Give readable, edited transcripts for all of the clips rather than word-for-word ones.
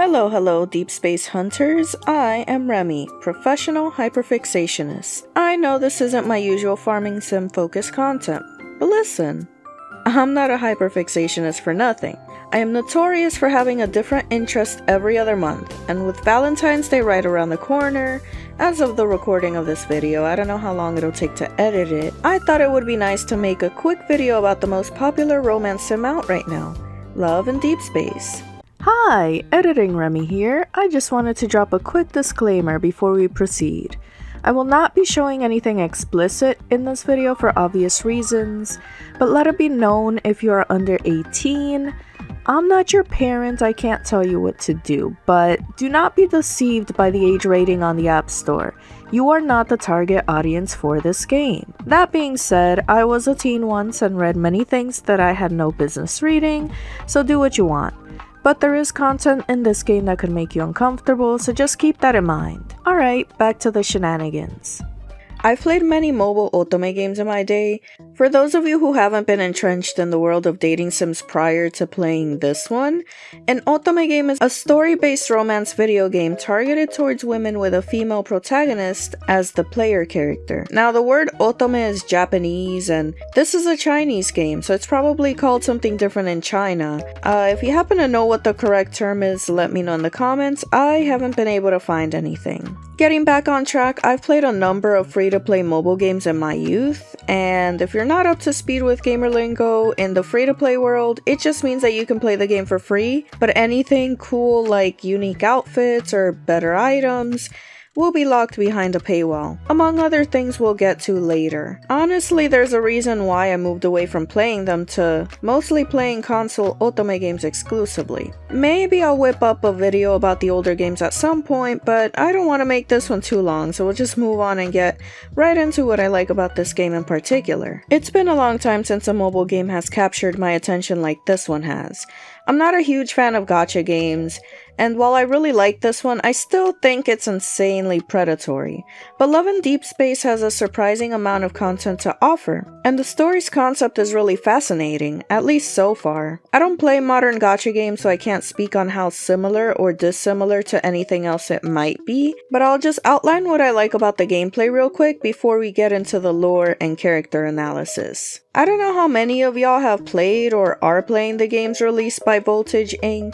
Hello, Deepspace hunters. I am Remy, professional hyperfixationist. I know this isn't my usual farming sim focused content, but listen, I'm not a hyperfixationist for nothing. I am notorious for having a different interest every other month, and with Valentine's Day right around the corner, as of the recording of this video, I don't know how long it'll take to edit it, I thought it would be nice to make a quick video about the most popular romance sim out right now, Love in Deepspace. Hi, Editing Remy here. I just wanted to drop a quick disclaimer before we proceed. I will not be showing anything explicit in this video for obvious reasons, but let it be known if you are under 18. I'm not your parent, I can't tell you what to do, but do not be deceived by the age rating on the App Store. You are not the target audience for this game. That being said, I was a teen once and read many things that I had no business reading, so do what you want. But there is content in this game that could make you uncomfortable, so just keep that in mind. Alright, back to the shenanigans. I've played many mobile otome games in my day. For those of you who haven't been entrenched in the world of dating sims prior to playing this one, an otome game is a story-based romance video game targeted towards women with a female protagonist as the player character. Now the word otome is Japanese and this is a Chinese game, so it's probably called something different in China. If you happen to know what the correct term is, let me know in the comments. I haven't been able to find anything. Getting back on track, I've played a number of free-to-play mobile games in my youth, and if you're not up to speed with gamer lingo in the free-to-play world, it just means that you can play the game for free, but anything cool like unique outfits or better items will be locked behind a paywall, among other things we'll get to later. Honestly, there's a reason why I moved away from playing them to mostly playing console otome games exclusively. Maybe I'll whip up a video about the older games at some point, but I don't want to make this one too long, so we'll just move on and get right into what I like about this game in particular. It's been a long time since a mobile game has captured my attention like this one has. I'm not a huge fan of gacha games, and while I really like this one, I still think it's insanely predatory. But Love in Deepspace has a surprising amount of content to offer, and the story's concept is really fascinating, at least so far. I don't play modern gacha games, so I can't speak on how similar or dissimilar to anything else it might be, but I'll just outline what I like about the gameplay real quick before we get into the lore and character analysis. I don't know how many of y'all have played or are playing the games released by Voltage Inc.,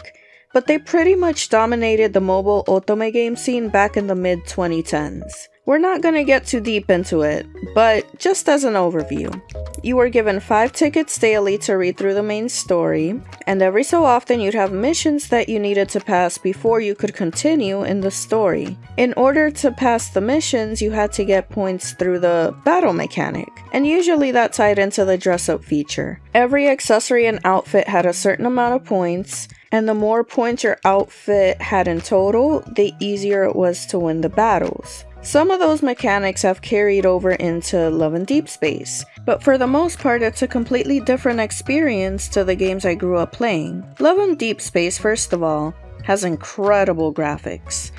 but they pretty much dominated the mobile otome game scene back in the mid-2010s. We're not gonna get too deep into it, but just as an overview. You were given 5 tickets daily to read through the main story, and every so often you'd have missions that you needed to pass before you could continue in the story. In order to pass the missions, you had to get points through the battle mechanic, and usually that tied into the dress-up feature. Every accessory and outfit had a certain amount of points, and the more points your outfit had in total, the easier it was to win the battles. Some of those mechanics have carried over into Love in Deepspace, but for the most part it's a completely different experience to the games I grew up playing. Love in Deepspace, first of all, has incredible graphics.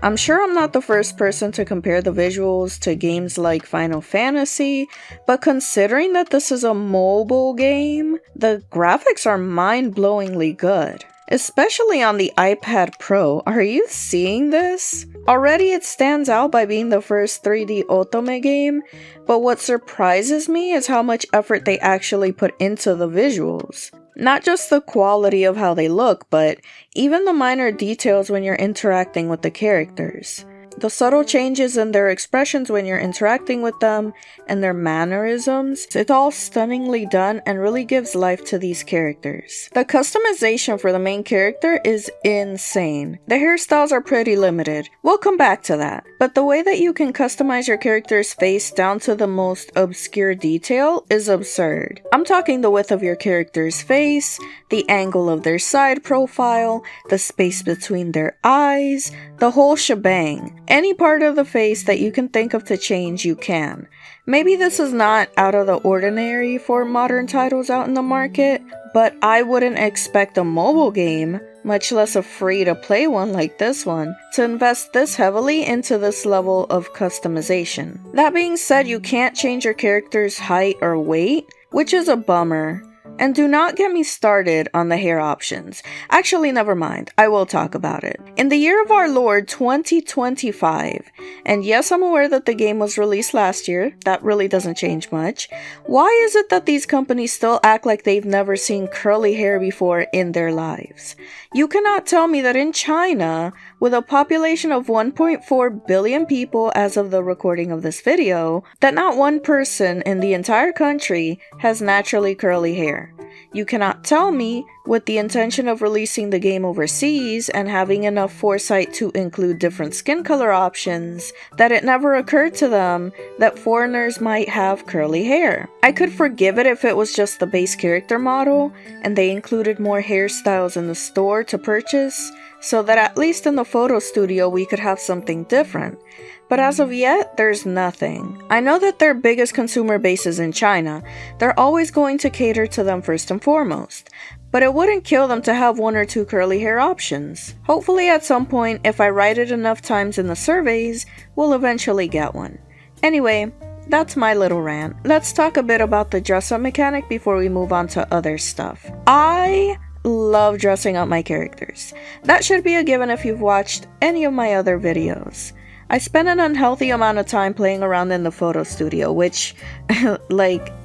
I'm sure I'm not the first person to compare the visuals to games like Final Fantasy, but considering that this is a mobile game, the graphics are mind-blowingly good. Especially on the iPad Pro. Are you seeing this? Already it stands out by being the first 3D otome game, but what surprises me is how much effort they actually put into the visuals. Not just the quality of how they look, but even the minor details when you're interacting with the characters. The subtle changes in their expressions when you're interacting with them, and their mannerisms, it's all stunningly done and really gives life to these characters. The customization for the main character is insane. The hairstyles are pretty limited. We'll come back to that. But the way that you can customize your character's face down to the most obscure detail is absurd. I'm talking the width of your character's face, the angle of their side profile, the space between their eyes, the whole shebang. Any part of the face that you can think of to change, you can. Maybe this is not out of the ordinary for modern titles out in the market, but I wouldn't expect a mobile game, much less a free-to-play one like this one, to invest this heavily into this level of customization. That being said, you can't change your character's height or weight, which is a bummer. And do not get me started on the hair options. Actually, never mind. I will talk about it. In the year of our Lord 2025, and yes, I'm aware that the game was released last year. That really doesn't change much. Why is it that these companies still act like they've never seen curly hair before in their lives? You cannot tell me that in China, with a population of 1.4 billion people as of the recording of this video, that not one person in the entire country has naturally curly hair. You cannot tell me, with the intention of releasing the game overseas and having enough foresight to include different skin color options, that it never occurred to them that foreigners might have curly hair. I could forgive it if it was just the base character model and they included more hairstyles in the store to purchase, so that at least in the photo studio we could have something different. But as of yet, there's nothing. I know that their biggest consumer base is in China. They're always going to cater to them first and foremost. But it wouldn't kill them to have one or two curly hair options. Hopefully at some point, if I write it enough times in the surveys, we'll eventually get one. Anyway, that's my little rant. Let's talk a bit about the dress-up mechanic before we move on to other stuff. I love dressing up my characters. That should be a given if you've watched any of my other videos. I spent an unhealthy amount of time playing around in the photo studio, which,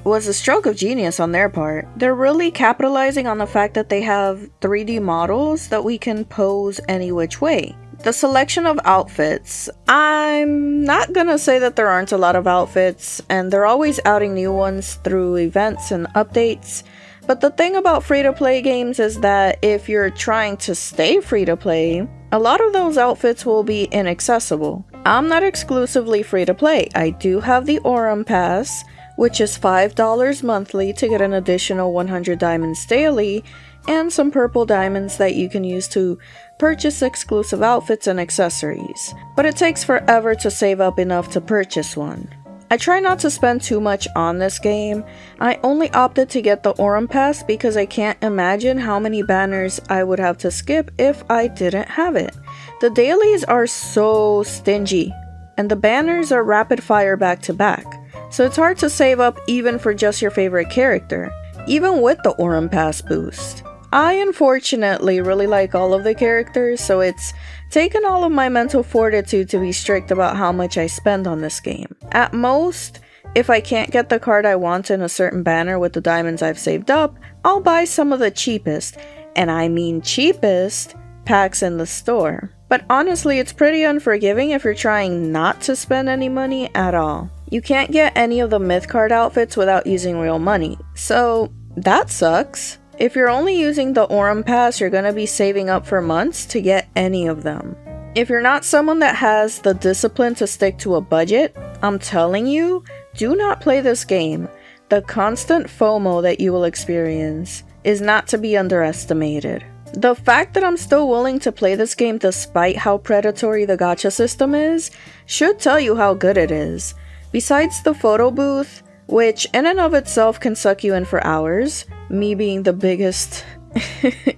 was a stroke of genius on their part. They're really capitalizing on the fact that they have 3D models that we can pose any which way. The selection of outfits, I'm not gonna say that there aren't a lot of outfits, and they're always outing new ones through events and updates. But the thing about free-to-play games is that if you're trying to stay free-to-play, a lot of those outfits will be inaccessible. I'm not exclusively free-to-play. I do have the Aurum Pass, which is $5 monthly to get an additional 100 diamonds daily, and some purple diamonds that you can use to purchase exclusive outfits and accessories. But it takes forever to save up enough to purchase one. I try not to spend too much on this game. I only opted to get the Aurum Pass because I can't imagine how many banners I would have to skip if I didn't have it. The dailies are so stingy, and the banners are rapid fire back to back, so it's hard to save up even for just your favorite character, even with the Aurum Pass boost. I unfortunately really like all of the characters, so it's taken all of my mental fortitude to be strict about how much I spend on this game. At most, if I can't get the card I want in a certain banner with the diamonds I've saved up, I'll buy some of the cheapest, and I mean cheapest, packs in the store. But honestly, it's pretty unforgiving if you're trying not to spend any money at all. You can't get any of the myth card outfits without using real money, so that sucks. If you're only using the Aurum Pass, you're gonna be saving up for months to get any of them. If you're not someone that has the discipline to stick to a budget, I'm telling you, do not play this game. The constant FOMO that you will experience is not to be underestimated. The fact that I'm still willing to play this game despite how predatory the gacha system is, should tell you how good it is. Besides the photo booth, which in and of itself can suck you in for hours, me being the biggest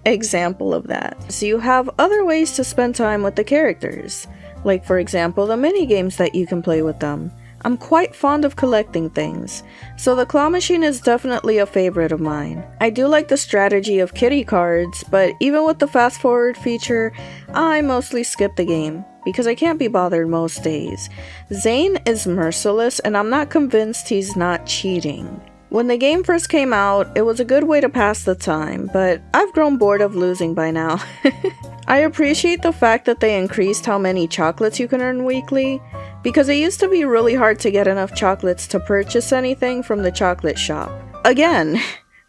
example of that. So you have other ways to spend time with the characters, like for example the mini games that you can play with them. I'm quite fond of collecting things, so the claw machine is definitely a favorite of mine. I do like the strategy of kitty cards, but even with the fast forward feature, I mostly skip the game, because I can't be bothered most days. Zane is merciless, and I'm not convinced he's not cheating. When the game first came out, it was a good way to pass the time, but I've grown bored of losing by now. I appreciate the fact that they increased how many chocolates you can earn weekly, because it used to be really hard to get enough chocolates to purchase anything from the chocolate shop. Again,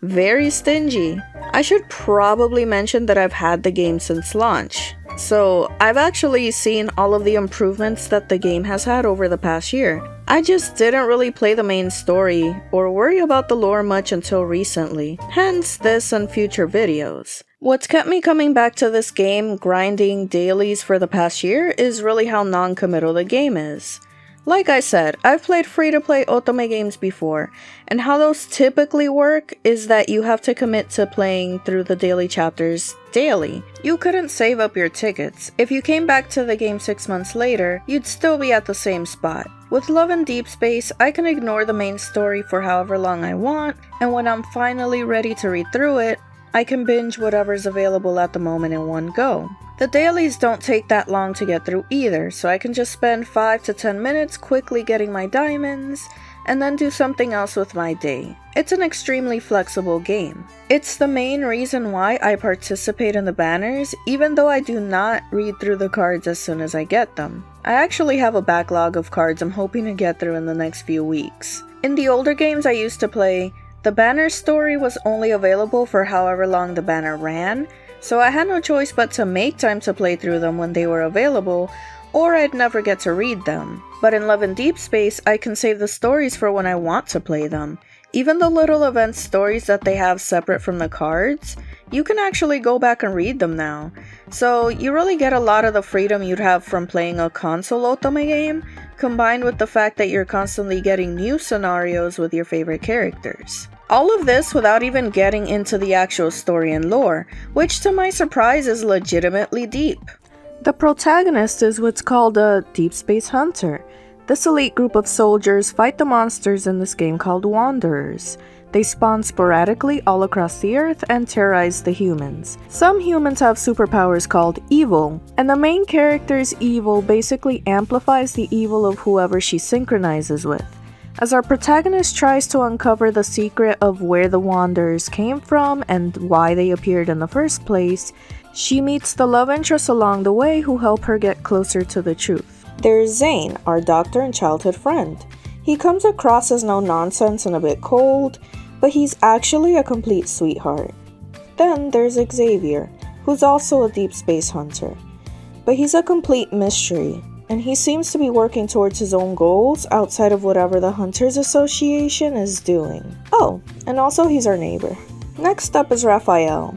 very stingy. I should probably mention that I've had the game since launch, so I've actually seen all of the improvements that the game has had over the past year. I just didn't really play the main story or worry about the lore much until recently, hence this and future videos. What's kept me coming back to this game, grinding dailies for the past year, is really how non-committal the game is. Like I said, I've played free-to-play Otome games before, and how those typically work is that you have to commit to playing through the daily chapters daily. You couldn't save up your tickets. If you came back to the game 6 months later, you'd still be at the same spot. With Love and Deepspace, I can ignore the main story for however long I want, and when I'm finally ready to read through it, I can binge whatever's available at the moment in one go. The dailies don't take that long to get through either, so I can just spend 5 to 10 minutes quickly getting my diamonds, and then do something else with my day. It's an extremely flexible game. It's the main reason why I participate in the banners, even though I do not read through the cards as soon as I get them. I actually have a backlog of cards I'm hoping to get through in the next few weeks. In the older games I used to play, the banner story was only available for however long the banner ran, so I had no choice but to make time to play through them when they were available, or I'd never get to read them. But in Love and Deepspace, I can save the stories for when I want to play them. Even the little event stories that they have separate from the cards, you can actually go back and read them now. So you really get a lot of the freedom you'd have from playing a console Otome game, combined with the fact that you're constantly getting new scenarios with your favorite characters. All of this without even getting into the actual story and lore, which to my surprise is legitimately deep. The protagonist is what's called a Deepspace Hunter. This elite group of soldiers fight the monsters in this game called Wanderers. They spawn sporadically all across the earth and terrorize the humans. Some humans have superpowers called evil, and the main character's evil basically amplifies the evil of whoever she synchronizes with. As our protagonist tries to uncover the secret of where the Wanderers came from and why they appeared in the first place, she meets the love interests along the way who help her get closer to the truth. There's Zane, our doctor and childhood friend. He comes across as no-nonsense and a bit cold, but he's actually a complete sweetheart. Then there's Xavier, who's also a Deepspace Hunter. But he's a complete mystery, and he seems to be working towards his own goals outside of whatever the Hunters Association is doing. Oh, and also he's our neighbor. Next up is Raphael,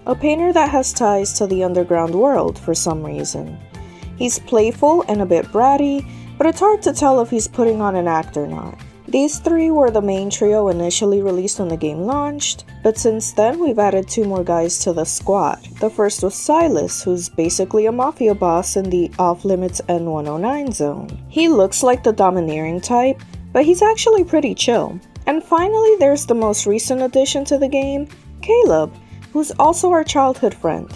a painter that has ties to the underground world for some reason. He's playful and a bit bratty, but it's hard to tell if he's putting on an act or not. These three were the main trio initially released when the game launched, but since then we've added 2 more guys to the squad. The first was Silas, who's basically a mafia boss in the off-limits N109 zone. He looks like the domineering type, but he's actually pretty chill. And finally there's the most recent addition to the game, Caleb, who's also our childhood friend,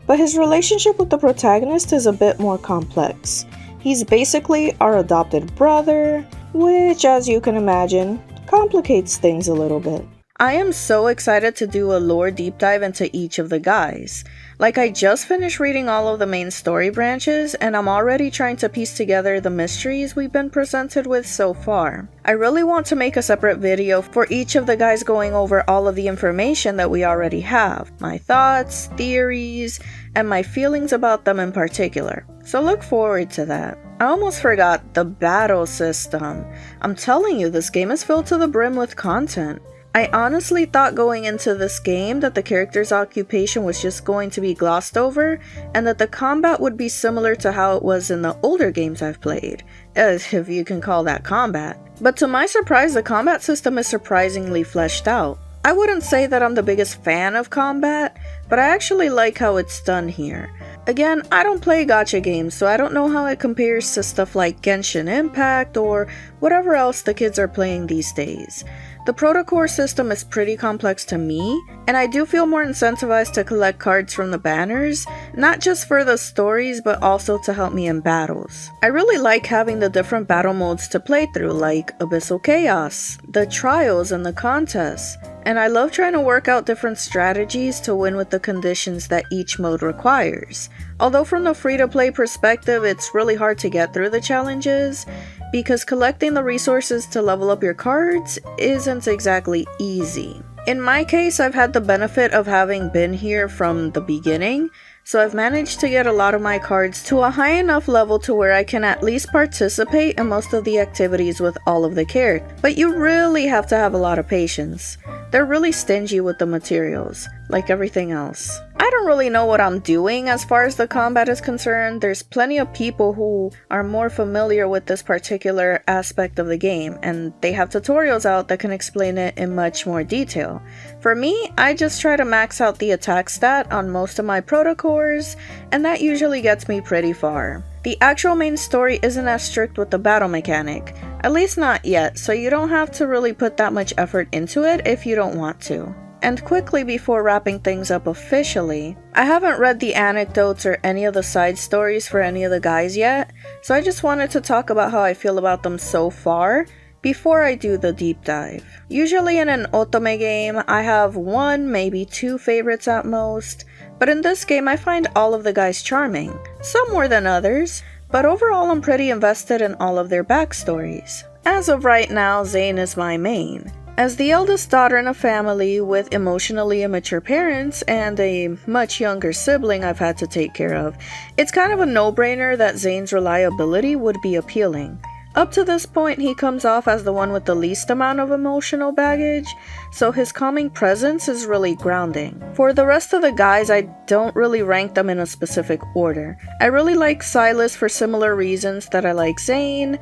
but his relationship with the protagonist is a bit more complex. He's basically our adopted brother, which, as you can imagine, complicates things a little bit. I am so excited to do a lore deep dive into each of the guys. Like, I just finished reading all of the main story branches, and I'm already trying to piece together the mysteries we've been presented with so far. I really want to make a separate video for each of the guys going over all of the information that we already have, my thoughts, theories, and my feelings about them in particular. So look forward to that. I almost forgot the battle system. I'm telling you, this game is filled to the brim with content. I honestly thought going into this game that the character's occupation was just going to be glossed over, and that the combat would be similar to how it was in the older games I've played, if you can call that combat. But to my surprise, the combat system is surprisingly fleshed out. I wouldn't say that I'm the biggest fan of combat, but I actually like how it's done here. Again, I don't play gacha games, so I don't know how it compares to stuff like Genshin Impact or whatever else the kids are playing these days. The Protocore system is pretty complex to me, and I do feel more incentivized to collect cards from the banners, not just for the stories but also to help me in battles. I really like having the different battle modes to play through, like Abyssal Chaos, the trials, and the contests, and I love trying to work out different strategies to win with the conditions that each mode requires. Although from the free-to-play perspective, it's really hard to get through the challenges, because collecting the resources to level up your cards isn't exactly easy. In my case, I've had the benefit of having been here from the beginning, so I've managed to get a lot of my cards to a high enough level to where I can at least participate in most of the activities with all of the characters. But you really have to have a lot of patience. They're really stingy with the materials, like everything else. I don't really know what I'm doing as far as the combat is concerned. There's plenty of people who are more familiar with this particular aspect of the game, and they have tutorials out that can explain it in much more detail. For me, I just try to max out the attack stat on most of my protocores, and that usually gets me pretty far. The actual main story isn't as strict with the battle mechanic, at least not yet, so you don't have to really put that much effort into it if you don't want to. And quickly before wrapping things up officially, I haven't read the anecdotes or any of the side stories for any of the guys yet, so I just wanted to talk about how I feel about them so far before I do the deep dive. Usually in an Otome game, I have one, maybe two favorites at most, but in this game I find all of the guys charming, some more than others, but overall I'm pretty invested in all of their backstories. As of right now, Zane is my main. As the eldest daughter in a family with emotionally immature parents and a much younger sibling I've had to take care of, it's kind of a no-brainer that Zane's reliability would be appealing. Up to this point, he comes off as the one with the least amount of emotional baggage, so his calming presence is really grounding. For the rest of the guys, I don't really rank them in a specific order. I really like Silas for similar reasons that I like Zane.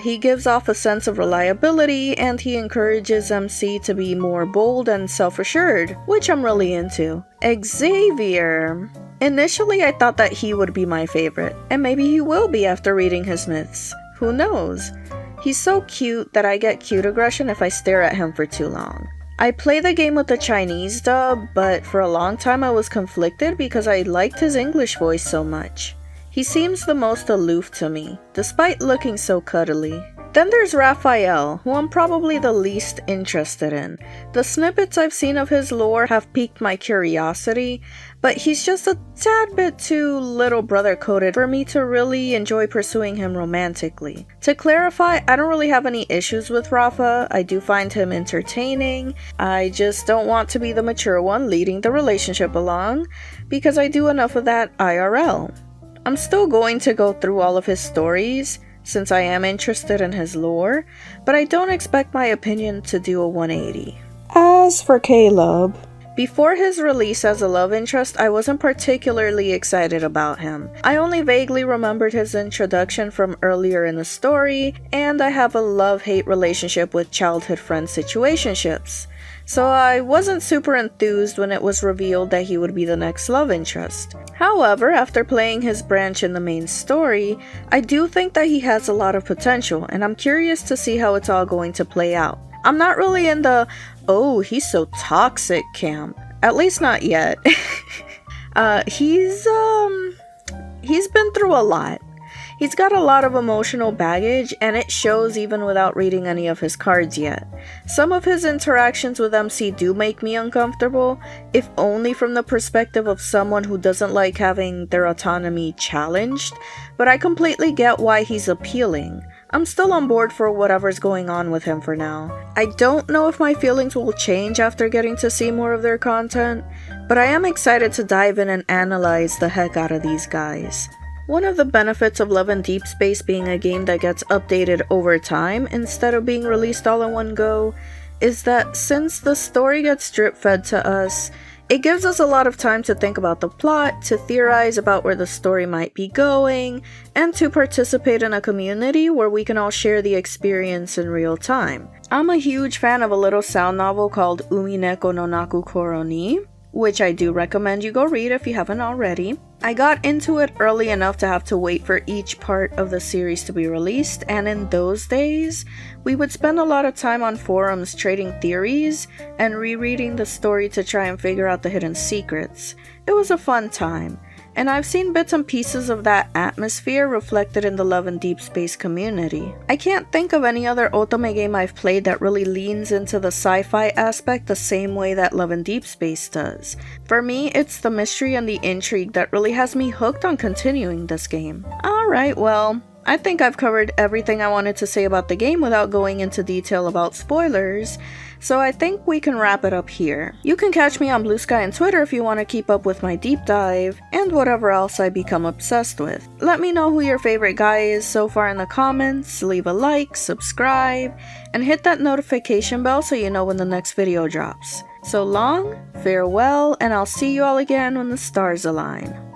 He gives off a sense of reliability, and he encourages MC to be more bold and self-assured, which I'm really into. Xavier. Initially, I thought that he would be my favorite, and maybe he will be after reading his myths. Who knows? He's so cute that I get cute aggression if I stare at him for too long. I play the game with the Chinese dub, but for a long time I was conflicted because I liked his English voice so much. He seems the most aloof to me, despite looking so cuddly. Then there's Raphael, who I'm probably the least interested in. The snippets I've seen of his lore have piqued my curiosity, but he's just a tad bit too little brother coded for me to really enjoy pursuing him romantically. To clarify, I don't really have any issues with Rafa. I do find him entertaining. I just don't want to be the mature one leading the relationship along, because I do enough of that IRL. I'm still going to go through all of his stories, since I am interested in his lore, but I don't expect my opinion to do a 180. As for Caleb, before his release as a love interest, I wasn't particularly excited about him. I only vaguely remembered his introduction from earlier in the story, and I have a love-hate relationship with childhood friend situationships. So I wasn't super enthused when it was revealed that he would be the next love interest. However, after playing his branch in the main story, I do think that he has a lot of potential, and I'm curious to see how it's all going to play out. I'm not really in the, oh, he's so toxic camp. At least not yet. He's been through a lot. He's got a lot of emotional baggage, and it shows even without reading any of his cards yet. Some of his interactions with MC do make me uncomfortable, if only from the perspective of someone who doesn't like having their autonomy challenged, but I completely get why he's appealing. I'm still on board for whatever's going on with him for now. I don't know if my feelings will change after getting to see more of their content, but I am excited to dive in and analyze the heck out of these guys. One of the benefits of Love and Deepspace being a game that gets updated over time instead of being released all in one go is that since the story gets drip-fed to us, it gives us a lot of time to think about the plot, to theorize about where the story might be going, and to participate in a community where we can all share the experience in real time. I'm a huge fan of a little sound novel called Umineko no Naku Koro ni, which I do recommend you go read if you haven't already. I got into it early enough to have to wait for each part of the series to be released, and in those days, we would spend a lot of time on forums trading theories and rereading the story to try and figure out the hidden secrets. It was a fun time, and I've seen bits and pieces of that atmosphere reflected in the Love and Deepspace community. I can't think of any other Otome game I've played that really leans into the sci-fi aspect the same way that Love and Deepspace does. For me, it's the mystery and the intrigue that really has me hooked on continuing this game. Alright, well, I think I've covered everything I wanted to say about the game without going into detail about spoilers, so I think we can wrap it up here. You can catch me on Blue Sky and Twitter if you want to keep up with my deep dive, and whatever else I become obsessed with. Let me know who your favorite guy is so far in the comments, leave a like, subscribe, and hit that notification bell so you know when the next video drops. So long, farewell, and I'll see you all again when the stars align.